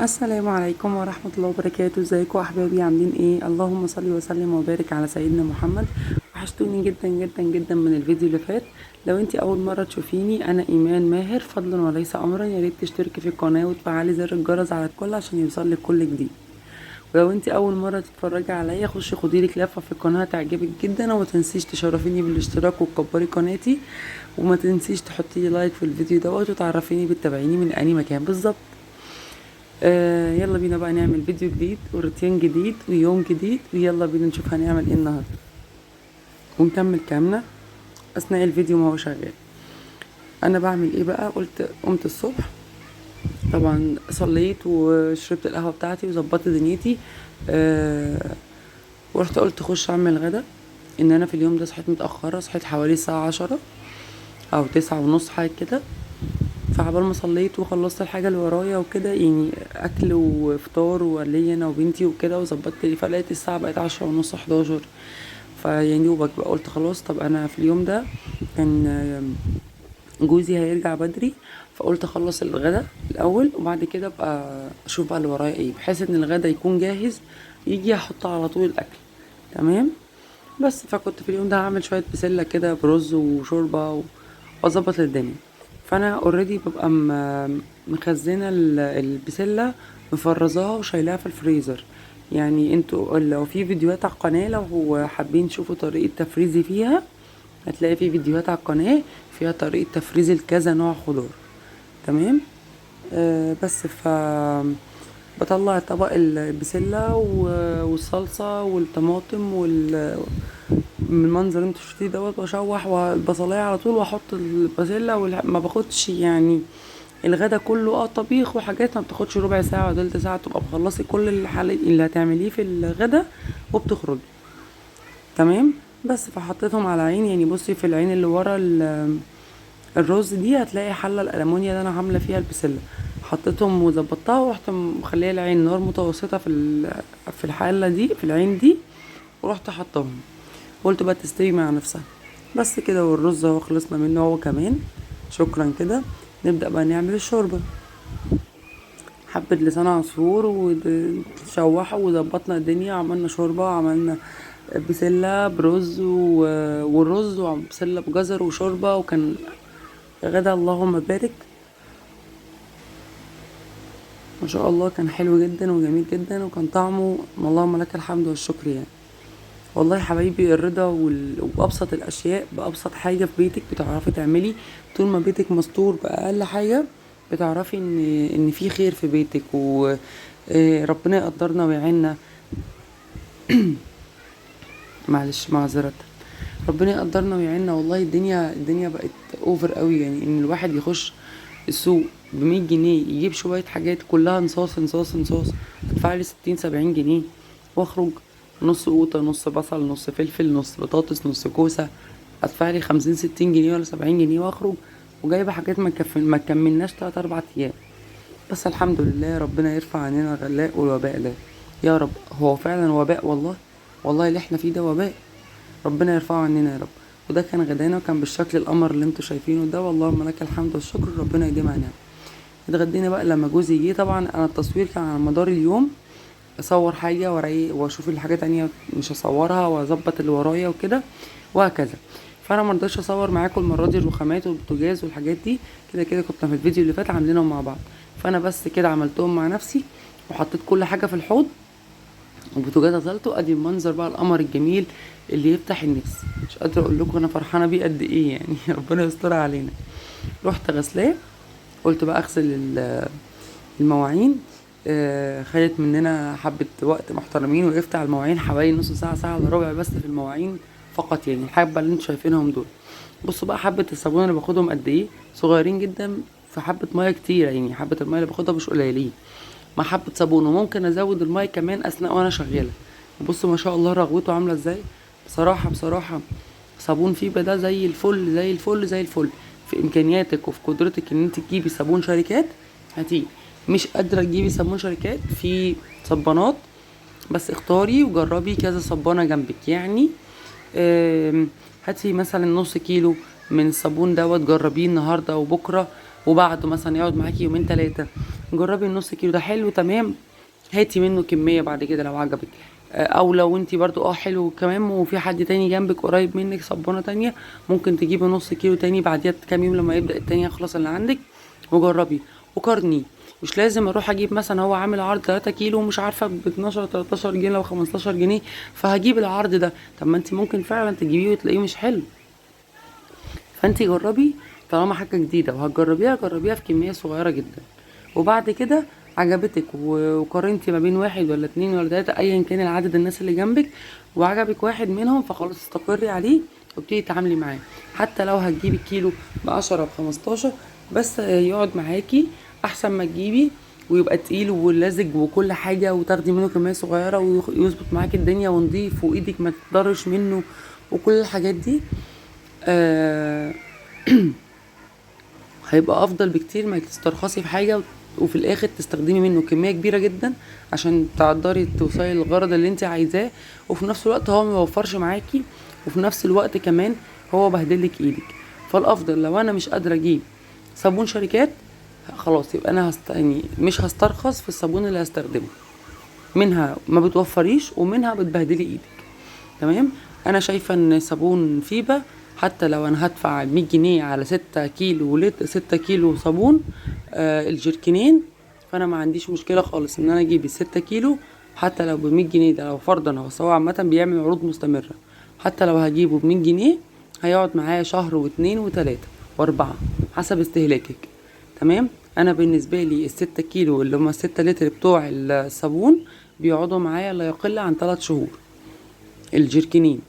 السلام عليكم ورحمة الله وبركاته. ازيكم احبابي؟ عاملين ايه؟ اللهم صل وسلم وبارك على سيدنا محمد. وحشتوني جدا جدا جدا من الفيديو اللي فات. لو انتي اول مرة تشوفيني، انا ايمان ماهر، فضلا وليس امرا. يا ريت تشتركي في القناة وتفعلي زر الجرس على الكل عشان يوصلك كل جديد. ولو انتي اول مرة تتفرجي عليا، خشي خديلك لفة في القناة تعجبك جدا، وما تنسيش تشرفيني بالاشتراك وتكبري قناتي، وما تنسيش تحطي لي لايك في الفيديو دوت وتعرفيني بتتابعيني من اي مكان بالظبط. يلا بينا بقى نعمل فيديو جديد وروتين جديد ويوم جديد، ويلا بينا نشوف هنعمل ايه النهارده ونكمل كلامنا اثناء الفيديو ما هو شغال. انا بعمل ايه بقى؟ قمت الصبح، طبعا صليت وشربت القهوه بتاعتي وظبطت دنيتي. ورحت قلت اخش اعمل غدا. ان انا في اليوم ده صحيت متاخره، صحيت حوالي الساعه 10 او 9:30 حاجه كده. فعبال ما صليت وخلصت الحاجة اللي ورايا وكده، يعني اكل وفطار ولي انا وبنتي وكده، وظبطت لي، فلقيت الساعة بقت 10:30 11. فيعني دوبك بقى قلت خلاص. طب انا في اليوم ده كان جوزي هيرجع بدري، فقلت اخلص الغدا الاول وبعد كده ابقى اشوف بقى اللي ورايا ايه، بحيث ان الغدا يكون جاهز يجي احط على طول الاكل. تمام. بس فكنت في اليوم ده هعمل شويه بسله كده برز وشوربه واظبط الدنيا. فانا اوريدي ببقى مخزنه البسله، مفرزاها وشايلاها في الفريزر. يعني انتوا لو في فيديوهات على القناه، لو حابين تشوفوا طريقه تفريزي فيها، هتلاقي في فيديوهات على القناه فيها طريقه تفريز لكذا نوع خضار. تمام. بس بطلع طبق البسلة والصلصة والطماطم من المنظر اللي انتوا شفتيه دوت، واشوح البصلايه على طول واحط البسلة ما باخدش يعني الغدا كله طبيخ وحاجات، ما بتاخدش ربع ساعة ولا تلت ساعة، تبقى مخلصي كل اللي هتعمليه في الغدا وبتخرجي. تمام. بس فحطيتهم على عين، يعني بصي في العين اللي ورا الرز دي هتلاقي حلة الألمونيا اللي أنا عاملة فيها البسلة. حطيتهم وظبطتها ورحت مخليه العين نار متوسطة في الحلة دي، في العين دي، ورحت حطهم. قلت بقى تستوي مع نفسها. بس كده، والرز اهو خلصنا منه هو كمان. شكرا كده. نبدأ بقى نعمل الشوربة. حبة لسان عصفور وشوحوا وظبطنا الدنيا، عملنا شوربة، عملنا بسلة برز والرز وبسلة بجزر وشوربة، وكان غدا اللهم بارك. ما شاء الله كان حلو جدا وجميل جدا، وكان طعمه اللهم لك الحمد والشكر يعني. والله يا حبايبي، الرضا وابسط الاشياء، بابسط حاجه في بيتك بتعرفي تعملي. طول ما بيتك مستور باقل حاجه، بتعرفي ان في خير في بيتك، وربنا يقدرنا ويعيننا. معلش معذره. ربنا يقدرنا ويعيننا. والله الدنيا بقت اوفر قوي، يعني ان الواحد يخش السوق ب100 جنيه يجيب شويه حاجات كلها نصاص نصاص نصاص، ادفع لي 60 70 جنيه، واخرج نص قوطه، نص بصل، نص فلفل، نص بطاطس، نص كوسه، ادفع لي 50 60 جنيه ولا 70 جنيه، واخرج وجايبه حاجات ما تكملناش 3 4 ايام. بس الحمد لله، ربنا يرفع عننا الغلاء والوباء ده يا رب. هو فعلا وباء والله. والله اللي احنا فيه ده وباء. ربنا يرفعه عننا يا رب. وده كان غدانا، وكان بالشكل القمر اللي انتوا شايفينه ده، والله لك الحمد والشكر، ربنا يديم علينا. اتغدينا بقى لما جوزي جه. طبعا انا التصوير كان على مدار اليوم، اصور حاجه وراي واشوف الحاجه تانية مش هصورها، واظبط اللي ورايا وكده وهكذا. فانا مرضتش اصور معاكم المره دي الرخامات والبوتاجاز والحاجات دي، كده كده كنت في الفيديو اللي فات عاملينهم مع بعض. فانا بس كده عملتهم مع نفسي، وحطيت كل حاجه في الحوض، والبوتاجاز غسلته. ادي المنظر بقى القمر الجميل اللي يفتح النفس. مش قادره اقول لكم انا فرحانه بيه قد ايه يعني. ربنا يسترها علينا. رحت غسلاه. قلت بقى اغسل المواعين. خدت مننا حبة وقت محترمين، وقفت على المواعين حوالي نص ساعة ساعة الا ربع بس في المواعين فقط، يعني الحبة اللي انتوا شايفينهم دول. بصوا بقى حبة الصابون اللي باخدهم قد ايه، صغيرين جدا، في حبة مية كتيرة، يعني حبة المية اللي باخدها مش قليلين، مع حبة صابون، وممكن ازود المية كمان اثناء وانا شغالة. بصوا ما شاء الله رغوته عاملة ازاي. بصراحة بصراحة صابون فيبا ده زي الفل زي الفل زي الفل. في امكانياتك وفي قدرتك ان انت تجيبي صابون شركات، هاتيه. مش قادره تجيبي صابون شركات، في صبانات، بس اختاري وجربي كذا صبانه جنبك يعني. هاتي مثلا نص كيلو من الصابون دوت، جربيه النهارده وبكره وبعده، مثلا يقعد معاكي يومين 3. جربي النص كيلو ده حلو تمام، هاتي منه كمية بعد كده لو عجبك. او لو انتي برضو حلو كمان وفي حد تاني جنبك قريب منك صبونة تانية، ممكن تجيبي نص كيلو تاني بعديها كام يوم لما يبدأ التاني يخلص اللي عندك، وجربي وقارني. مش لازم اروح اجيب مثلا هو عامل عرض 3 كيلو ومش عارفه ب 12 13 جنيه لو 15 جنيه، فهجيب العرض ده. طب ما انت ممكن فعلا تجيبيه وتلاقيه مش حلو. فانت جربي، طالما حاجه جديده وهتجربيها جربيها في كميه صغيره جدا، وبعد كده عجبتك وقارنتي ما بين واحد ولا اتنين ولا تلاته ايا كان العدد الناس اللي جنبك، وعجبك واحد منهم، فخلاص استقري عليه وابتدي تتعاملي معاه. حتى لو هتجيبي الكيلو ب10 ب15، بس يقعد معاكي احسن ما تجيبي ويبقى تقيل ولزج وكل حاجه وتاخدي منه كميه صغيره ويظبط معاكي الدنيا ونضيف وايدك ما تضرش منه وكل الحاجات دي. آه هيبقى افضل بكتير ما تسترخصي في حاجه وفي الاخر تستخدمي منه كميه كبيره جدا عشان تقدري توصلي للغرض اللي انت عايزاه، وفي نفس الوقت هو ما يوفرش معاكي، وفي نفس الوقت كمان هو بهدلك ايدك. فالافضل لو انا مش قادره اجيب صابون شركات، خلاص يبقى انا يعني مش هسترخص في الصابون اللي هستخدمه، منها ما بتوفريش ومنها بتبهدلي ايدك. تمام. انا شايفه ان صابون فيبا حتى لو انا هدفع 100 جنيه على 6 كيلو 6 كيلو صابون، الجركنين، فانا ما عنديش مشكله خالص ان انا اجيب ال6 كيلو حتى لو ب100 جنيه. ده لو فرضا هو عامه بيعمل عروض مستمره، حتى لو هجيبه ب100 جنيه هيقعد معايا شهر واتنين وتلاته واربعه حسب استهلاكك. تمام. انا بالنسبه لي ال6 كيلو اللي هما 6 لتر بتوع الصابون بيقعدوا معايا لا يقل عن 3 شهور، الجركنين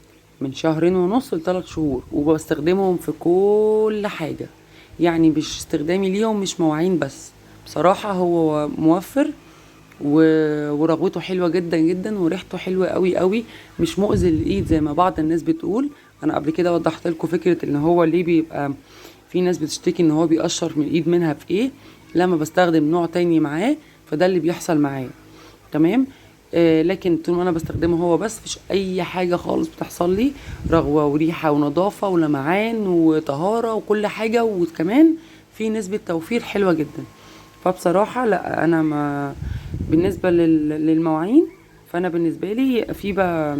من شهرين ونص ل3 شهور، وبستخدمهم في كل حاجة. يعني مش استخدامي ليهم مش مواعين بس، بصراحة هو موفر ورغوته حلوة جدا جدا وريحته حلوة قوي قوي، مش مؤذي للايد زي ما بعض الناس بتقول. انا قبل كده وضحت لكم فكرة ان هو ليه بيبقى في ناس بتشتكي ان هو بيقشر من الايد منها في ايه، لما بستخدم نوع تاني معاه فده اللي بيحصل معايا. تمام. لكن طول ما انا بستخدمه هو بس مفيش اي حاجه خالص بتحصل لي، رغوه وريحه ونظافه ولمعان وطهاره وكل حاجه، وكمان في نسبه توفير حلوه جدا. فبصراحه لا، انا ما بالنسبه للمواعين، فانا بالنسبه لي في بقى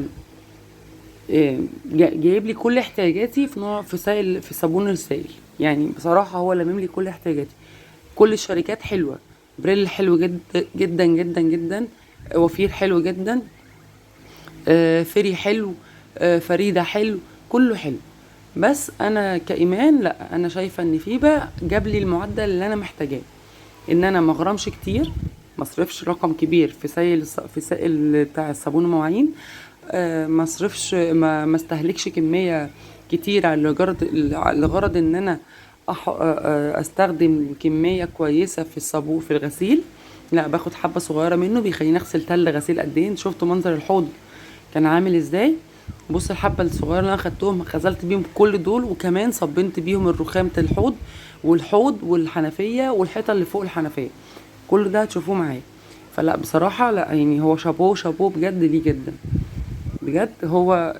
جايب لي كل احتياجاتي في نوع في سائل، في صابون السائل. يعني بصراحه هو لمم لي كل احتياجاتي. كل الشركات حلوه، بريل حلو جدا جدا جدا جدا، وفير حلو جدا، فري حلو، فريدة حلو، كله حلو. بس انا كايمان لا، انا شايفه ان فيبا جاب لي المعدل اللي انا محتاجاه، ان انا ما اغرمش كتير، ما اصرفش رقم كبير في سائل بتاع الصابون المواعين، ما اصرفش ما استهلكش كميه كتير لغرض ان انا استخدم كميه كويسه في الصابون في الغسيل. لا، باخد حبه صغيره منه بيخليني اغسل تل غسيل قد ايه. شفتوا منظر الحوض كان عامل ازاي؟ بص الحبه الصغيره اللي انا خدتهم غسلت بيهم كل دول، وكمان صبنت بيهم الرخامه الحوض والحوض والحنفيه والحيطه اللي فوق الحنفيه، كل ده هتشوفوه معايا. فلا بصراحه لا، يعني هو شابوه شابوه بجد ليه جدا بجد. هو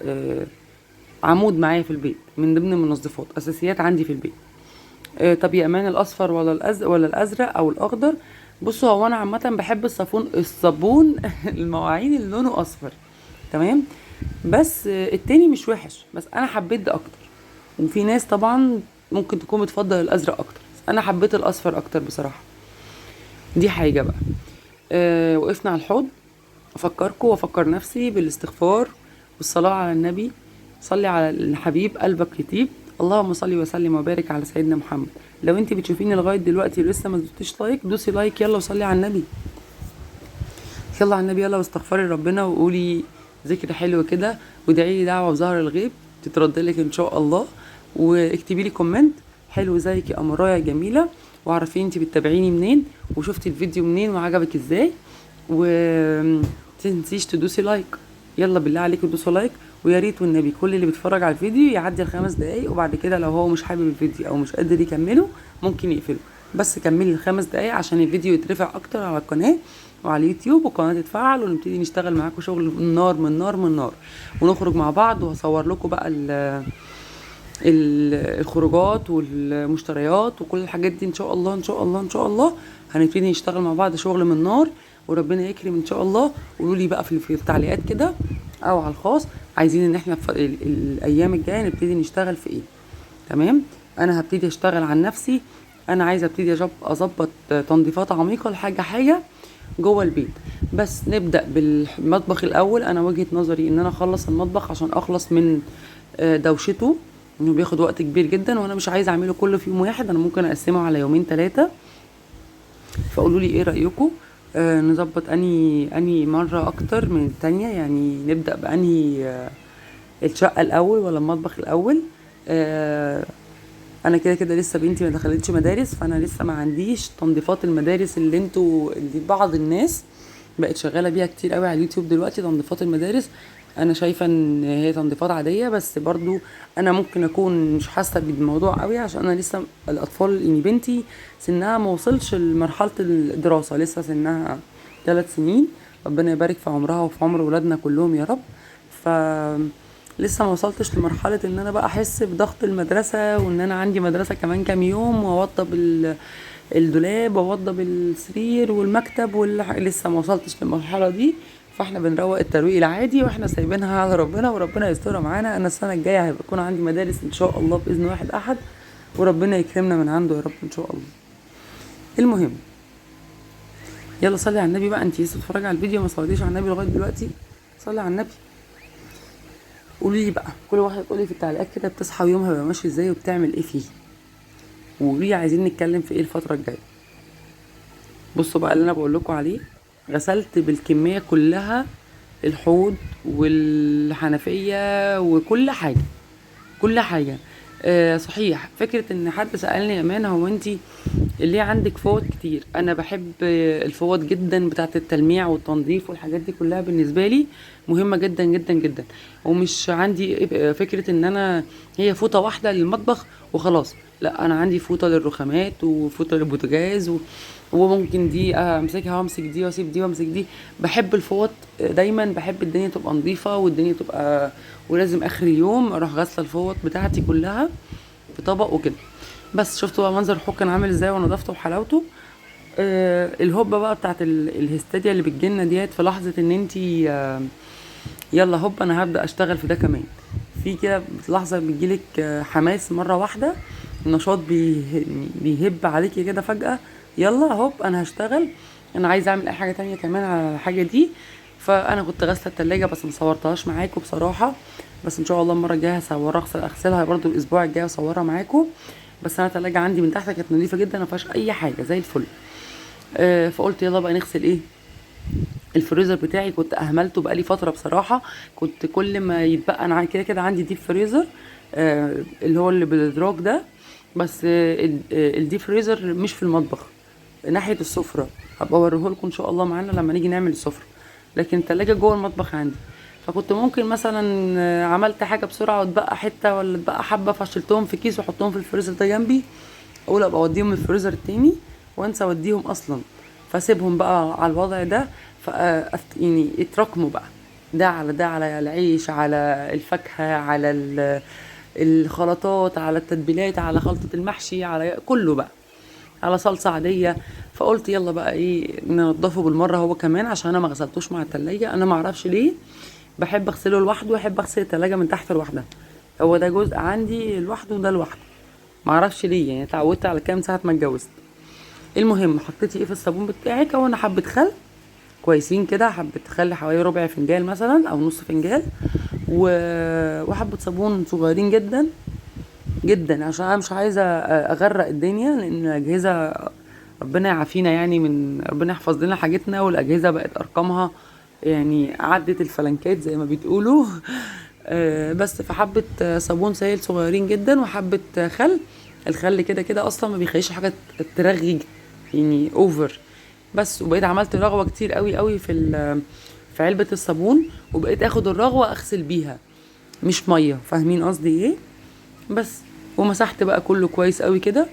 عمود معايا في البيت، من ضمن المنظفات اساسيات عندي في البيت. طب يا امان، الاصفر ولا الازرق او الاخضر؟ بصوا هو انا عامه بحب الصابون المواعين اللي لونه اصفر. تمام. بس التاني مش وحش، بس انا حبيت ده اكتر. وفي ناس طبعا ممكن تكون بتفضل الازرق اكتر، بس انا حبيت الاصفر اكتر بصراحه. دي حاجه بقى. وقفنا على الحوض، افكركم وافكر نفسي بالاستغفار والصلاه على النبي. صلي على الحبيب قلبك يطيب. اللهم صلي وسلم وبارك على سيدنا محمد. لو انت بتشوفيني لغايه دلوقتي ولسه ما دوستيش لايك، دوسي لايك يلا وصلي على النبي. يلا على النبي، يلا واستغفري ربنا وقولي ذكر حلو كده، وادعي لي دعوه بظهر الغيب تترد لك ان شاء الله. واكتبي لي كومنت حلو زيك يا امرايا جميله، وعرفي انت بتتابعيني منين وشفتي الفيديو منين وعجبك ازاي. وتنسيش تدوسي لايك، يلا بالله عليكم دوسوا لايك. ويا ريت والنبي كل اللي بيتفرج على الفيديو يعدي ال5 دقايق، وبعد كده لو هو مش حابب الفيديو او مش قادر يكمله ممكن يقفله، بس كملي ال5 دقايق عشان الفيديو يترفع اكتر على القناه وعلى اليوتيوب والقناه تتفعل، ونبتدي نشتغل معاكم شغل من نار من نار من نار، ونخرج مع بعض وهصور لكم بقى الخروجات والمشتريات وكل الحاجات دي ان شاء الله ان شاء الله ان شاء الله هنبتدي نشتغل مع بعض شغل من نار، وربنا يكرم ان شاء الله. قولوا لي بقى في التعليقات كده او على الخاص، عايزين ان احنا في الايام الجايه نبتدي نشتغل في ايه. تمام. انا هبتدي اشتغل عن نفسي. انا عايزه ابتدي اظبط تنظيفات عميقه لحاجه حاجه جوه البيت. بس نبدا بالمطبخ الاول. انا وجهه نظري ان انا اخلص المطبخ عشان اخلص من دوشته، انه بياخد وقت كبير جدا، وانا مش عايزه اعمله كله في يوم واحد. انا ممكن اقسمه على يومين 3. فقولوا لي ايه رايكم. نظبط اني مره اكتر من التانية، يعني نبدا باني الشقه الاول ولا المطبخ الاول. انا كده كده لسه بنتي ما دخلتش مدارس، فانا لسه ما عنديش تنظيفات المدارس اللي بعض الناس بقت شغاله بيها كتير قوي على اليوتيوب دلوقتي. تنظيفات المدارس انا شايفه ان هي تنظيفات عاديه، بس برضو انا ممكن اكون مش حاسه بالموضوع قوي، عشان انا لسه الاطفال، يعني بنتي سنها ما وصلش لمرحله الدراسه، لسه سنها 3 سنين. ربنا يبارك في عمرها وفي عمر ولادنا كلهم يا رب. ف لسه ما وصلتش لمرحله ان انا بقى احس بضغط المدرسه، وان انا عندي مدرسه كمان كام يوم، واوضب الدولاب واوضب السرير والمكتب لسه ما وصلتش للمرحله دي. فاحنا بنروق الترويق العادي، واحنا سايبينها على ربنا، وربنا يسترها معانا. انا السنه الجايه هيبقى يكون عندي مدارس ان شاء الله باذن واحد احد، وربنا يكرمنا من عنده يا رب ان شاء الله. المهم، يلا صلي على النبي بقى. انتي لسه بتتفرجي على الفيديو ما صليتيش على النبي لغايه دلوقتي؟ صلي على النبي. قولي لي بقى، كل واحده تقولي في التعليقات كده بتصحى ويومها بيبقى ماشي ازاي وبتعمل ايه فيه، وقولي لي عايزين نتكلم في ايه الفتره الجايه. بصوا بقى اللي انا بقول لكم عليه. غسلت بالكميه كلها الحوض والحنفيه وكل حاجه، كل حاجه. صحيح، فكره ان حد سالني يا امان هو انتي ليه عندك فوط كتير؟ انا بحب الفوط جدا، بتاعه التلميع والتنظيف والحاجات دي كلها بالنسبه لي مهمه جدا جدا جدا. ومش عندي فكره ان انا هي فوطه واحده للمطبخ وخلاص، لا، انا عندي فوطه للرخامات وفوطه للبوتاجاز وممكن دي امسكها وامسك دي واسيب دي وامسك دي. بحب الفوط دايما، بحب الدنيا تبقى نظيفه والدنيا تبقى، ولازم اخر اليوم اروح غاسله الفوط بتاعتي كلها في طبق وكده. بس شفتوا بقى منظر الحوض كان عامل ازاي ونظافته وحلاوته. الهوبه بقى بتاعت الهستيريا اللي بتجيلنا ديت في لحظه ان انتي يلا هوب انا هبدا اشتغل في ده كمان. في كده لحظه بتجيلك حماس مره واحده، النشاط بيهب عليكي كده فجاه. يلا هوب انا هشتغل، انا عايزه اعمل اي حاجه تانية كمان على الحاجه دي. فانا كنت غاسله التلاجة بس مصورتهاش معاكم بصراحه، بس ان شاء الله المره الجايه هصورها، اغسلها برضو الاسبوع الجاي اصورها معاكم. بس انا التلاجة عندي من تحت كانت نظيفه جدا، ما فيهاش اي حاجه زي الفل. فقلت يلا بقى نغسل ايه الفريزر بتاعي. كنت اهملته بقالي فتره بصراحه. كنت كل ما يتبقى، انا كده كده عندي ديب فريزر اللي هو اللي بالادراج ده، بس الديب فريزر مش في المطبخ، ناحيه السفره. هبقى اوريهولكم ان شاء الله معانا لما نيجي نعمل السفره. لكن التلاجة جوه المطبخ عندي. فكنت ممكن مثلا عملت حاجه بسرعه واتبقى حته ولا اتبقى حبه، فشلتهم في كيس واحطهم في الفريزر ده جنبي، اقول ابقى اوديهم الفريزر التاني وانسى اوديهم اصلا، فاسيبهم بقى على الوضع ده. يعني اتراكموا بقى، ده على ده، على العيش، على الفاكهه، على الخلطات، على التتبيلات، على خلطه المحشي، على كله بقى، على صلصه عاديه. فقلت يلا بقى ايه ننضفه بالمره هو كمان، عشان انا ما غسلتوش مع التلاجة. انا ما اعرفش ليه بحب اغسله لوحده، واحب اغسل التلاجة من تحت لوحدها. هو ده جزء عندي لوحده وده لوحده، ما اعرفش ليه، يعني اتعودت على كام ساعه ما اتجوزت. المهم، حطيتي ايه في الصابون بتاعك؟ او انا حبه خل كويسين كده، حبه خل حوالي ربع فنجان مثلا او نص فنجان، وحبه صابون صغيرين جدا جدا، عشان انا مش عايزه اغرق الدنيا، لان الاجهزه ربنا يعافينا، يعني من ربنا يحفظ لنا حاجتنا، والاجهزه بقت ارقامها يعني عدت الفلنكات زي ما بتقولوا. بس في حبه صابون سائل صغيرين جدا، وحبه خل. الخل كده كده اصلا ما بيخليش حاجه ترغي يعني اوفر. بس وبقيت عملت رغوه كتير قوي قوي في علبه الصابون، وبقيت اخد الرغوه اغسل بيها مش ميه، فاهمين قصدي ايه؟ بس ومسحت بقى كله كويس قوي كده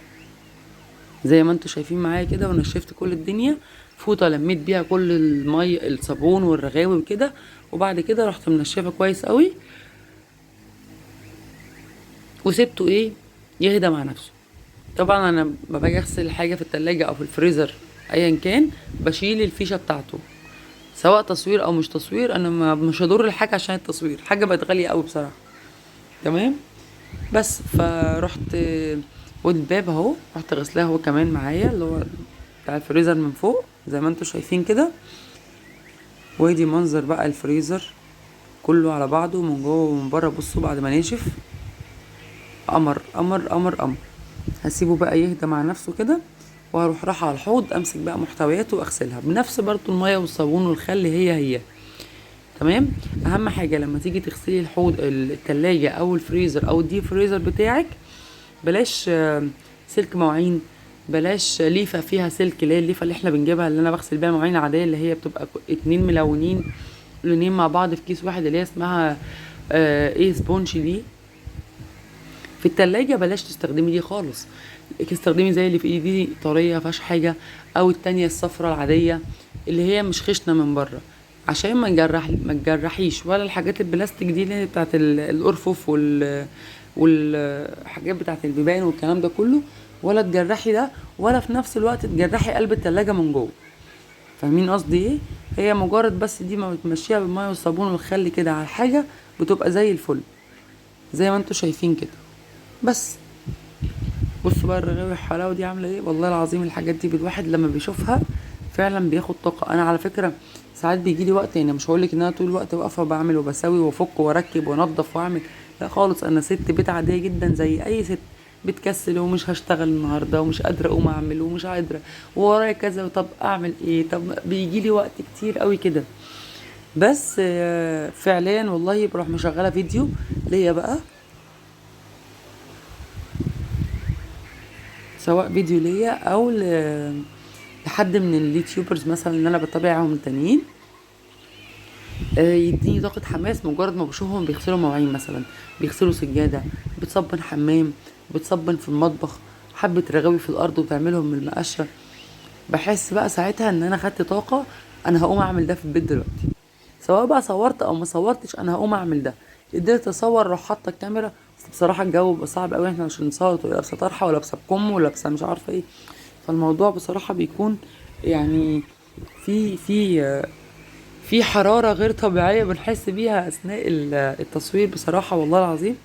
زي ما انتوا شايفين معايا كده، ونشفت كل الدنيا. فوطه لميت بيها كل الميه الصابون والرغاوي وكده، وبعد كده رحت منشفه كويس قوي وسبته ايه يهدى مع نفسه. طبعا انا ما باجي اغسل حاجه في التلاجة او في الفريزر ايا كان بشيل الفيشه بتاعته، سواء تصوير او مش تصوير. انا مش هضر الحاجه عشان التصوير، حاجه بقت غاليه قوي بصراحه. تمام. بس فرحت والباب اهو رحت غسلاه هو كمان معايا، اللي هو بتاع الفريزر من فوق زي ما انتوا شايفين كده. وادي منظر بقى الفريزر كله على بعضه من جوه ومن بره. بصوا بعد ما ناشف، قمر قمر قمر قمر. هسيبه بقى يهدى مع نفسه كده، وهروح رايحه على الحوض امسك بقى محتوياته واغسلها بنفس برضو الميه والصابون والخل، هي. تمام. اهم حاجه لما تيجي تغسلي الحوض التلاجة او الفريزر او الديب فريزر بتاعك، بلاش سلك مواعين، بلاش ليفه فيها سلك، اللي هي الليفه اللي احنا بنجيبها اللي انا بغسل بيها مواعين عاديه، اللي هي بتبقى اتنين ملونين لونين مع بعض في كيس واحد، اللي هي اسمها ايه سبونج دي. في التلاجة بلاش تستخدمي دي خالص، تستخدمي زي اللي في ايدي دي طريه مفيهاش حاجه، او التانية الصفرة العاديه اللي هي مش خشنه من بره، عشان ما تجرحيش ولا الحاجات البلاستيك دي اللي هي بتاعت الارفف والحاجات بتاعت البيبان والكلام ده كله، ولا تجرحي ده، ولا في نفس الوقت تجرحي قلب التلاجة من جوه. فاهمين قصدي ايه؟ هي مجرد بس دي ما بتمشيها بالميه والصابون والخل كده على الحاجه، بتبقى زي الفل زي ما انتوا شايفين كده. بس بصوا بقى الرغاوي الحلاوه دي عامله ايه، والله العظيم الحاجات دي بالواحد لما بيشوفها فعلا بياخد طاقه. انا على فكره ساعات بيجي لي وقت، يعني مش هقولك ان انا طول الوقت واقفه بعمل وبسوي وافك واركب وانضف واعمل، لا خالص. انا ست بيت عاديه جدا زي اي ست، بتكسل ومش هشتغل النهارده ومش قادره اقوم اعمل ومش قادره وورايا كذا، طب اعمل ايه؟ طب بيجي لي وقت كتير قوي كده. بس فعليا والله بروح مشغله فيديو ليا بقى، سواء فيديو ليا او لحد من اليوتيوبرز مثلا اللي انا بتابعهم التانيين، يديني طاقة حماس مجرد ما بشوفهم بيغسلوا مواعين مثلا، بيغسلوا سجادة، بتصبن حمام، بتصبن في المطبخ، حبة رغاوي في الأرض وتعملهم من المقشة. بحس بقى ساعتها ان انا خدت طاقة، انا هقوم اعمل ده في البيت دلوقتي، سواء بقى صورت او ما صورتش انا هقوم اعمل ده. قدرت اصور اروح حاطه الكاميرا، بس بصراحه الجو بيبقى صعب قوي احنا عشان نصور، تبقى لابسه طرحه ولابسه بكم ولابسه مش عارفه ايه، فالموضوع بصراحه بيكون يعني في حراره غير طبيعيه بنحس بيها اثناء التصوير بصراحه، والله العظيم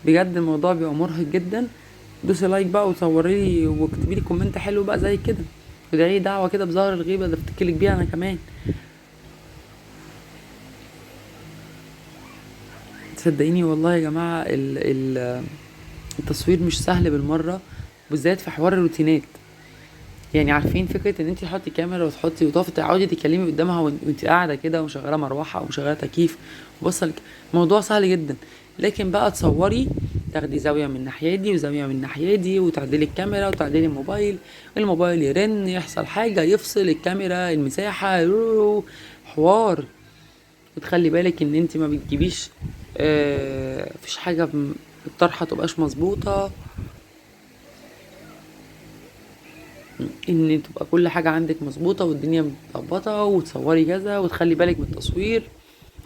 بجد الموضوع بيبقى مرهق جدا. دوسي لايك بقى وصوري لي واكتبي لي كومنت حلو بقى زي كده، ودعي دعوه كده بظهر الغيبه ده افتكرلك بيها انا كمان. تصدقيني والله يا جماعه التصوير مش سهل بالمره، بالذات في حوار الروتينات. يعني عارفين فكره ان انت تحطي كاميرا وتحطي وتقفي تقعدي تتكلمي قدامها وانت قاعده كده ومشغله مروحه ومشغله تكييف وبصلك، موضوع سهل جدا. لكن بقى تصوري، تاخدي زاويه من الناحيه دي وزاويه من الناحيه دي، وتعدلي الكاميرا وتعدلي الموبايل يرن يحصل حاجه يفصل الكاميرا المساحه حوار. وتخلي بالك ان انت ما بتجيبيش مفيش حاجه الطرحه تبقاش مظبوطه، ان تبقى كل حاجه عندك مظبوطه والدنيا متظبطه، وتصوري كذا وتخلي بالك من التصوير،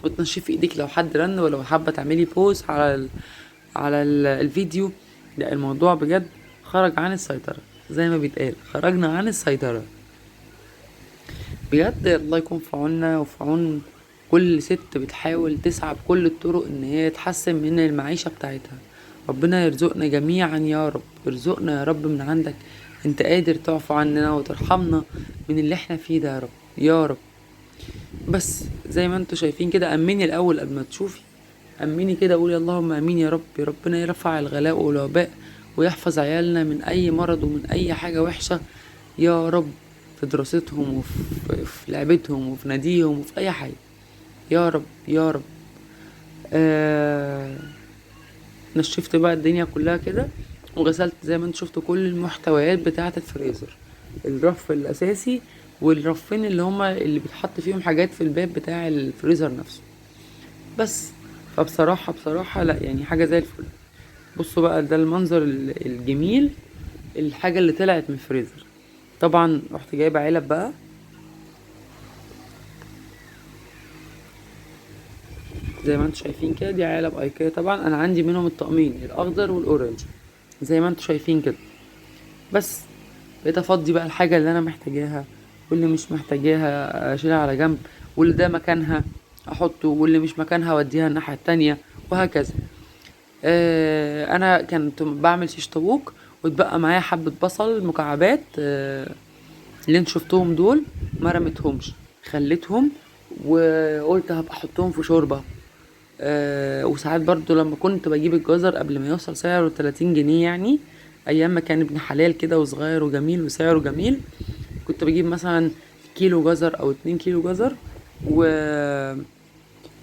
وتنشفي ايدك لو حد رن، ولو حابه تعملي بوز على الفيديو. لا الموضوع بجد خرج عن السيطره، زي ما بيتقال خرجنا عن السيطره. بجد الله يكون في عوننا وفي عون كل ست بتحاول تسعى بكل الطرق ان هي تحسن من المعيشة بتاعتها. ربنا يرزقنا جميعا يا رب، يرزقنا يا رب من عندك، انت قادر تعفو عننا وترحمنا من اللي احنا فيه ده يا رب يا رب. بس زي ما انتوا شايفين كده، امني الاول قبل ما تشوفي، امني كده قولي اللهم امين يا رب. ربنا يرفع الغلاء والوباء ويحفظ عيالنا من اي مرض ومن اي حاجة وحشة يا رب، في دراستهم وفي لعبتهم وفي ناديهم وفي اي حاجة يا رب يا رب. آه نشفت بقى الدنيا كلها كده، وغسلت زي ما انتوا شفتوا كل المحتويات بتاعة الفريزر، الرف الاساسي والرفين اللي هما اللي بيتحط فيهم حاجات في الباب بتاع الفريزر نفسه. بس فبصراحة لا يعني حاجة زي الفل. بصوا بقى ده المنظر الجميل، الحاجة اللي طلعت من الفريزر. طبعا رحت جايبة علب بقى، زي ما انتوا شايفين كده، دي علب ايكيا طبعا، انا عندي منهم الطقمين الاخضر والاورنج زي ما انتوا شايفين كده. بس بقيت افضي بقى الحاجه اللي انا محتاجاها، واللي مش محتاجاها اشيلها على جنب، واللي ده مكانها احطه، واللي مش مكانها اوديها الناحيه التانية، وهكذا. انا كنت بعمل شيش طاووق، واتبقى معايا حبه بصل مكعبات، اللي انت شفتهم دول ما رميتهمش، خليتهم وقلت هبقى احطهم في شوربه. وساعات برضو لما كنت بجيب الجزر قبل ما يوصل سعره 30 جنيه يعني، ايام ما كان ابن حلال كده وصغير وجميل وسعره جميل، كنت بجيب مثلا كيلو جزر او 2 كيلو جزر، و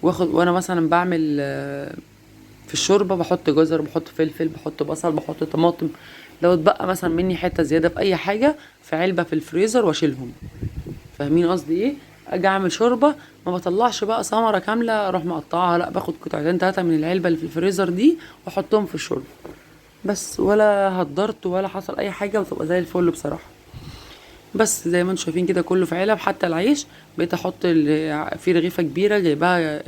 وانا مثلا بعمل في الشوربه بحط جزر، بحط فلفل، بحط بصل، بحط طماطم. لو اتبقى مثلا مني حته زياده في اي حاجه في علبه في الفريزر واشيلهم. فاهمين قصدي ايه؟ اجي اعمل شوربه، ما بطلعش بقى ثمره كامله اروح مقطعها، لا باخد قطعتين تلاته من العلبه اللي في الفريزر دي واحطهم في الشوربه بس، ولا هدرت ولا حصل اي حاجه، وتبقى زي الفل بصراحه. بس زي ما انتم شايفين كده كله في علب، حتى العيش بقيت احط في رغيفه كبيره جايباها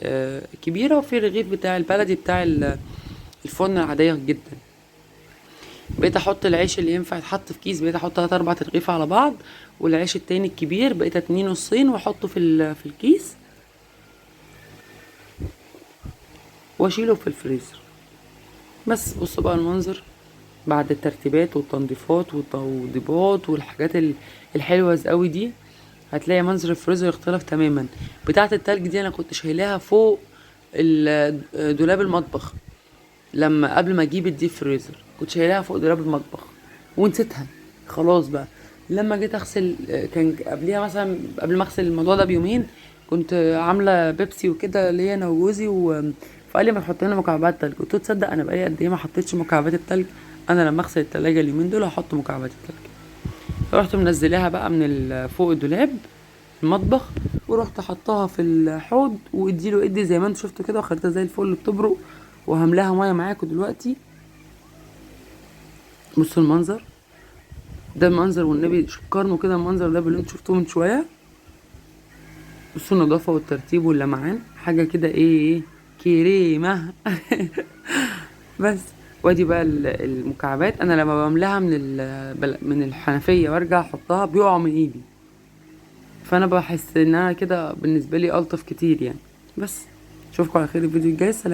كبيره، وفي رغيف بتاع البلدي بتاع الفرن العاديه جدا. بقيت احط العيش اللي ينفع يتحط في كيس، بقيت احط 3 4 رغيف على بعض، والعيش التاني الكبير بقيت اتنيه نصين واحطه في الكيس واشيله في الفريزر. بس بصوا بقى المنظر بعد الترتيبات والتنظيفات والتوضيبات والحاجات الحلوه قوي دي، هتلاقي منظر الفريزر اختلف تماما. بتاعه التلج دي انا كنت شايلاها فوق دولاب المطبخ، لما قبل ما اجيب الديب فريزر كنت شايلاها فوق دولاب المطبخ ونسيتها خلاص بقى. لما جيت اغسل كان قبليها مثلا قبل ما اغسل الموضوع ده بيومين، كنت عامله بيبسي وكده ليا انا وجوزي، فقال لي ما تحط لنا مكعبات تلج. قلت له تصدق انا بقالي قد ايه ما حطيتش مكعبات التلج، انا لما اغسل التلاجة اليومين دول هحط مكعبات التلج. فرحت منزلاها بقى من فوق الدولاب المطبخ، ورحت حطاها في الحوض واديله ادي زي ما انتوا شفتوا كده، وخليتها زي الفل بتبرق، وهملاها ميه معاكم دلوقتي. بصوا المنظر ده، المنظر والنبي قارنوا كده المنظر ده باللي انتوا شفتوه من شويه. بصوا النظافه والترتيب واللمعان، حاجه كده ايه كريمه. بس وادي بقى المكعبات، انا لما بملاها من الحنفيه وارجع احطها بيقعوا من ايدي، فانا بحس ان انا كده بالنسبه لي الطف كتير يعني. بس اشوفكم على خير الفيديو الجاي، سلام.